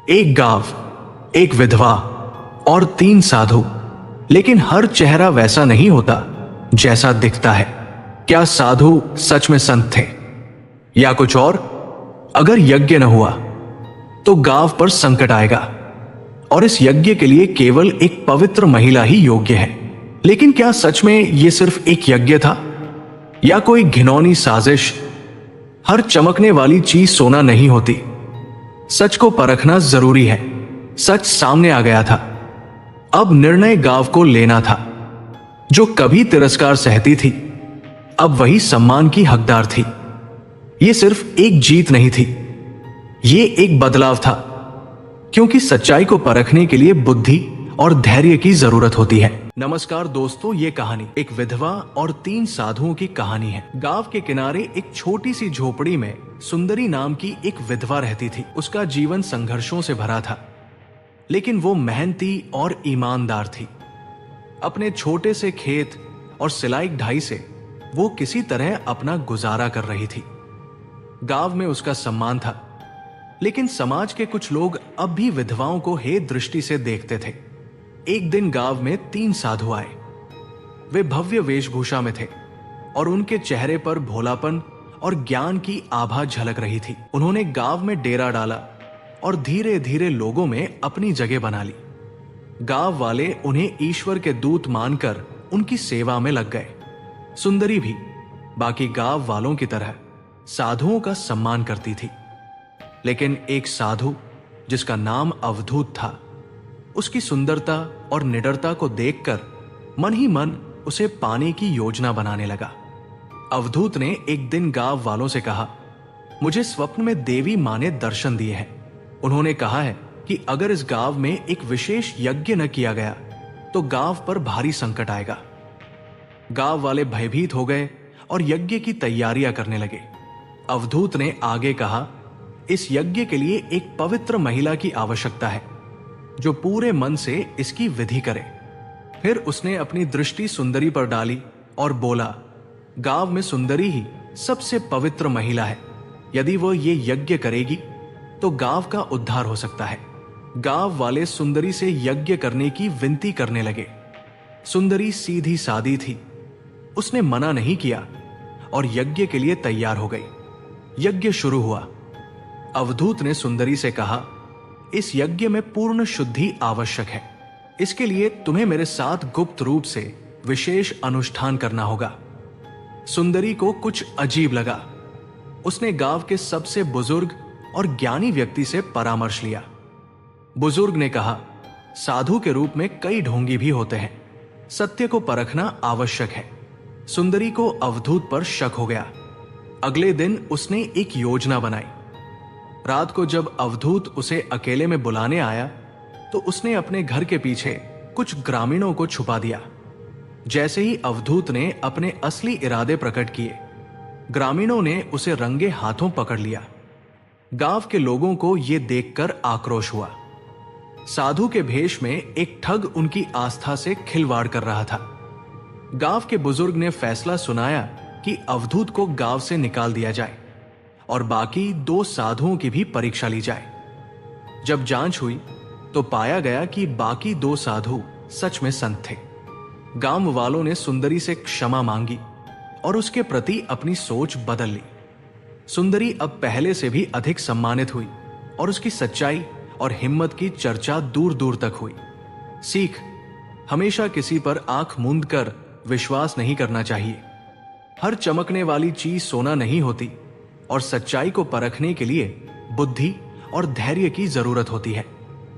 एक गांव, एक विधवा और 3 साधु। लेकिन हर चेहरा वैसा नहीं होता जैसा दिखता है। क्या साधु सच में संत थे या कुछ और? अगर यज्ञ न हुआ तो गांव पर संकट आएगा और इस यज्ञ के लिए केवल एक पवित्र महिला ही योग्य है। लेकिन क्या सच में यह सिर्फ एक यज्ञ था या कोई घिनौनी साजिश? हर चमकने वाली चीज सोना नहीं होती। सच को परखना जरूरी है। सच सामने आ गया था। अब निर्णय गांव को लेना था। जो कभी तिरस्कार सहती थी अब वही सम्मान की हकदार थी। यह सिर्फ एक जीत नहीं थी, यह एक बदलाव था। क्योंकि सच्चाई को परखने के लिए बुद्धि और धैर्य की जरूरत होती है। नमस्कार दोस्तों, ये कहानी एक विधवा और 3 साधुओं की कहानी है। गांव के किनारे एक छोटी सी झोपड़ी में सुंदरी नाम की एक विधवा रहती थी। उसका जीवन संघर्षों से भरा था, लेकिन वो मेहनती और ईमानदार थी। अपने छोटे से खेत और सिलाई ढाई से वो किसी तरह अपना गुजारा कर रही थी। गांव में उसका सम्मान था, लेकिन समाज के कुछ लोग अब भी विधवाओं को हे दृष्टि से देखते थे। एक दिन गांव में 3 साधु आए। वे भव्य वेशभूषा में थे और उनके चेहरे पर भोलापन और ज्ञान की आभा झलक रही थी। उन्होंने गांव में डेरा डाला और धीरे धीरे लोगों में अपनी जगह बना ली। गांव वाले उन्हें ईश्वर के दूत मानकर उनकी सेवा में लग गए। सुंदरी भी बाकी गांव वालों की तरह साधुओं का सम्मान करती थी। लेकिन एक साधु जिसका नाम अवधूत था, उसकी सुंदरता और निडरता को देखकर मन ही मन उसे पाने की योजना बनाने लगा। अवधूत ने एक दिन गांव वालों से कहा, मुझे स्वप्न में देवी मां ने दर्शन दिए हैं। उन्होंने कहा है कि अगर इस गांव में एक विशेष यज्ञ न किया गया तो गांव पर भारी संकट आएगा। गांव वाले भयभीत हो गए और यज्ञ की तैयारियां करने लगे। अवधूत ने आगे कहा, इस यज्ञ के लिए एक पवित्र महिला की आवश्यकता है जो पूरे मन से इसकी विधि करे। फिर उसने अपनी दृष्टि सुंदरी पर डाली और बोला, गांव में सुंदरी ही सबसे पवित्र महिला है। यदि वो ये यज्ञ करेगी तो गांव का उद्धार हो सकता है। गांव वाले सुंदरी से यज्ञ करने की विनती करने लगे। सुंदरी सीधी सादी थी, उसने मना नहीं किया और यज्ञ के लिए तैयार हो गई। यज्ञ शुरू हुआ। अवधूत ने सुंदरी से कहा, इस यज्ञ में पूर्ण शुद्धि आवश्यक है। इसके लिए तुम्हें मेरे साथ गुप्त रूप से विशेष अनुष्ठान करना होगा। सुंदरी को कुछ अजीब लगा। उसने गांव के सबसे बुजुर्ग और ज्ञानी व्यक्ति से परामर्श लिया। बुजुर्ग ने कहा, साधु के रूप में कई ढोंगी भी होते हैं, सत्य को परखना आवश्यक है। सुंदरी को अवधूत पर शक हो गया। अगले दिन उसने एक योजना बनाई। रात को जब अवधूत उसे अकेले में बुलाने आया तो उसने अपने घर के पीछे कुछ ग्रामीणों को छुपा दिया। जैसे ही अवधूत ने अपने असली इरादे प्रकट किए, ग्रामीणों ने उसे रंगे हाथों पकड़ लिया। गांव के लोगों को यह देखकर आक्रोश हुआ। साधु के भेष में एक ठग उनकी आस्था से खिलवाड़ कर रहा था। गांव के बुजुर्ग ने फैसला सुनाया कि अवधूत को गांव से निकाल दिया जाए और बाकी 2 साधुओं की भी परीक्षा ली जाए। जब जांच हुई तो पाया गया कि बाकी 2 साधु सच में संत थे। गांव वालों ने सुंदरी से क्षमा मांगी और उसके प्रति अपनी सोच बदल ली। सुंदरी अब पहले से भी अधिक सम्मानित हुई और उसकी सच्चाई और हिम्मत की चर्चा दूर दूर तक हुई। सीख, हमेशा किसी पर आंख मूंद कर विश्वास नहीं करना चाहिए। हर चमकने वाली चीज सोना नहीं होती और सच्चाई को परखने के लिए बुद्धि और धैर्य की जरूरत होती है।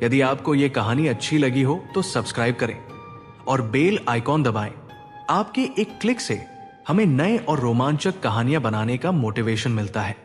यदि आपको यह कहानी अच्छी लगी हो तो सब्सक्राइब करें और बेल आइकॉन दबाएं। आपके एक क्लिक से हमें नए और रोमांचक कहानियां बनाने का मोटिवेशन मिलता है।